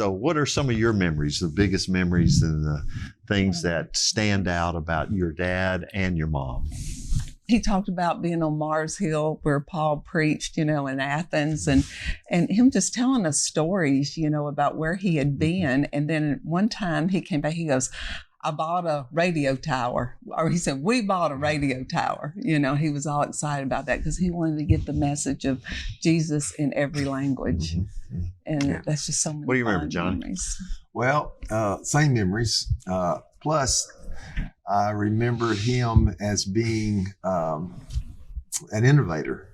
So what are some of your memories, the biggest memories and the things that stand out about your dad and your mom? He talked about being on Mars Hill where Paul preached, in Athens, and him just telling us stories, about where he had been. And then one time he came back, he goes, I bought a radio tower. Or he said, we bought a radio tower. He was all excited about that because he wanted to get the message of Jesus in every language. And that's just so many What do you remember, John? memories. Well, same memories. Plus, I remember him as being an innovator,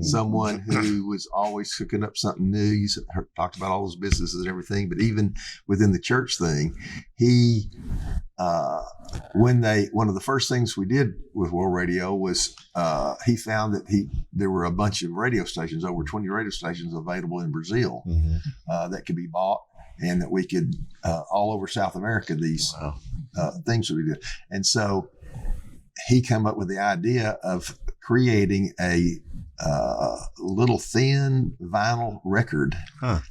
someone who was always cooking up something new. You talked about all those businesses and everything, but even within the church thing, he, one of the first things we did with World Radio was he found that there were a bunch of radio stations, over 20 radio stations available in Brazil that could be bought. And that we could, all over South America, these things that we did. And so he came up with the idea of creating a little thin vinyl record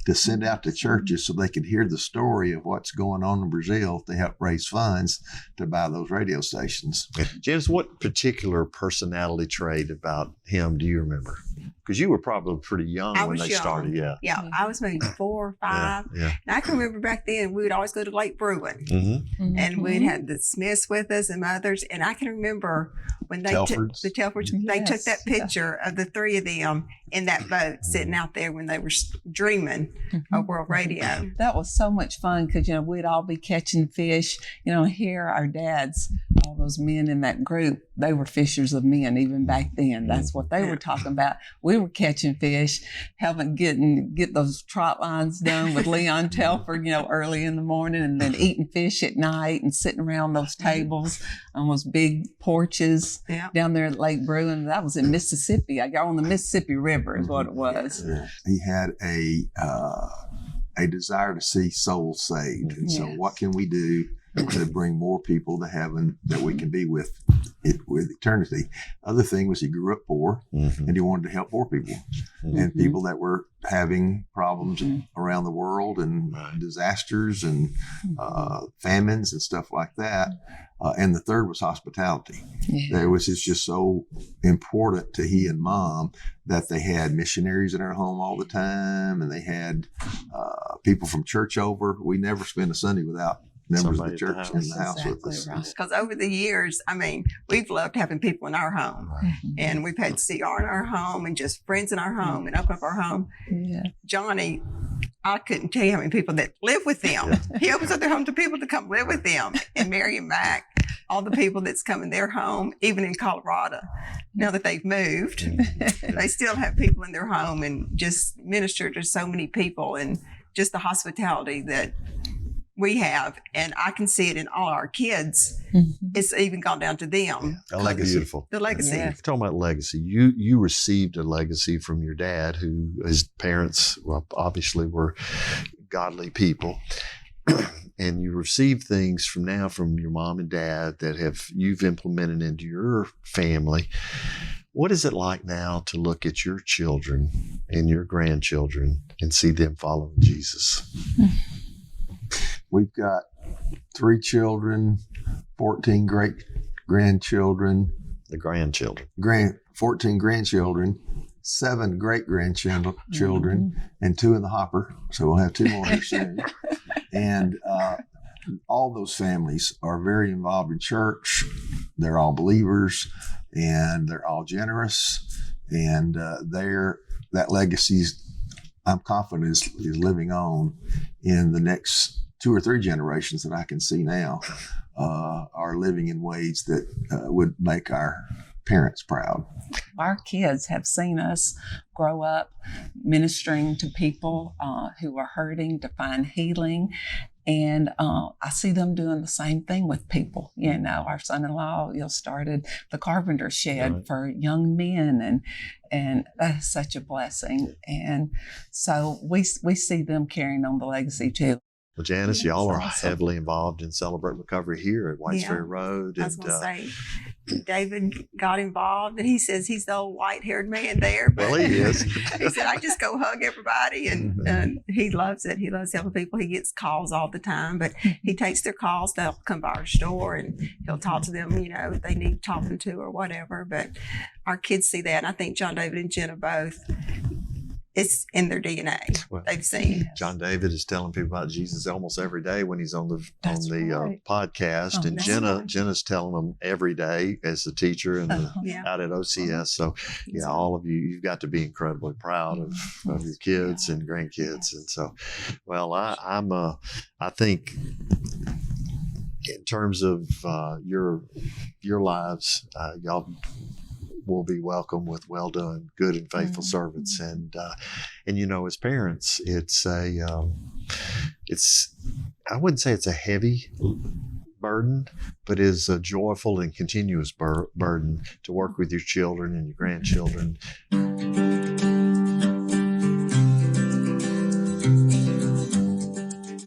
to send out to churches so they could hear the story of what's going on in Brazil to help raise funds to buy those radio stations. Janice, what particular personality trait about him do you remember? Because you were probably pretty young when they started. Yeah, I was maybe 4 or 5. And I can remember back then we would always go to Lake Bruin, and we'd have the Smiths with us and others. And I can remember when they took the Telfords, they took that picture of the 3 of them in that boat sitting out there when they were dreaming of World Radio. That was so much fun because, we'd all be catching fish. Here our dads, all those men in that group, they were fishers of men even back then. That's what they were talking about. We were catching fish, get those trot lines done with Leon Telford, early in the morning, and then eating fish at night and sitting around those tables on those big porches down there at Lake Bruin. That was in Mississippi. I got on the Mississippi River is what it was. He had a desire to see souls saved. And so what can we do to bring more people to heaven that we can be with eternity? Other thing was he grew up poor and he wanted to help poor people and people that were having problems around the world and disasters and famines and stuff like that. And the third was hospitality. It was just so important to he and Mom that they had missionaries in our home all the time, and they had people from church over. We never spent a Sunday without members of the church in the house with us. Because over the years, we've loved having people in our home. And we've had CR in our home and just friends in our home and open up our home. Johnny, I couldn't tell you how many people that live with them. He opens up their home to people to come live with them and marry him back. All the people that's come in their home, even in Colorado, now that they've moved, they still have people in their home and just minister to so many people, and just the hospitality that we have, and I can see it in all our kids. It's even gone down to them. A legacy. Beautiful. The legacy. Talking about legacy, you received a legacy from your dad, who his parents obviously were godly people, and you received things from your mom and dad that you've implemented into your family. What is it like now to look at your children and your grandchildren and see them following Jesus? We've got 3 children, 14 great-grandchildren. The grandchildren. 14 grandchildren, 7 great-grandchildren, and 2 in the hopper. So we'll have 2 more here soon. And all those families are very involved in church. They're all believers, and they're all generous. And that legacy, I'm confident, is living on in the next 2 or 3 generations that I can see now are living in ways that would make our parents proud. Our kids have seen us grow up ministering to people who are hurting to find healing. And I see them doing the same thing with people. Our son-in-law started the carpenter shed for young men, and that is such a blessing. And so we see them carrying on the legacy too. Well, Janice, Yeah, y'all are that's awesome. heavily involved in Celebrate Recovery here at Whites Yeah. Ferry Road. I was And going to say, David got involved, and he says he's the old white-haired man there. But well, he is. he said, I just go hug everybody, and he loves it. He loves helping people. He gets calls all the time, but he takes their calls. They'll come by our store, and he'll talk to them, if they need talking to or whatever. But our kids see that, and I think John David and Jenna both, it's in their DNA. Well, They've seen. John David is telling people about Jesus almost every day when he's on the That's right. podcast, Oh, and that's right. Jenna's telling them every day as the teacher and Uh-huh. Yeah. out at OCS. So yeah, all of you've got to be incredibly proud of your kids and grandkids. And so, well, I think in terms of your lives, y'all will be welcome with well done, good and faithful servants. And as parents, it's I wouldn't say it's a heavy burden, but is a joyful and continuous burden to work with your children and your grandchildren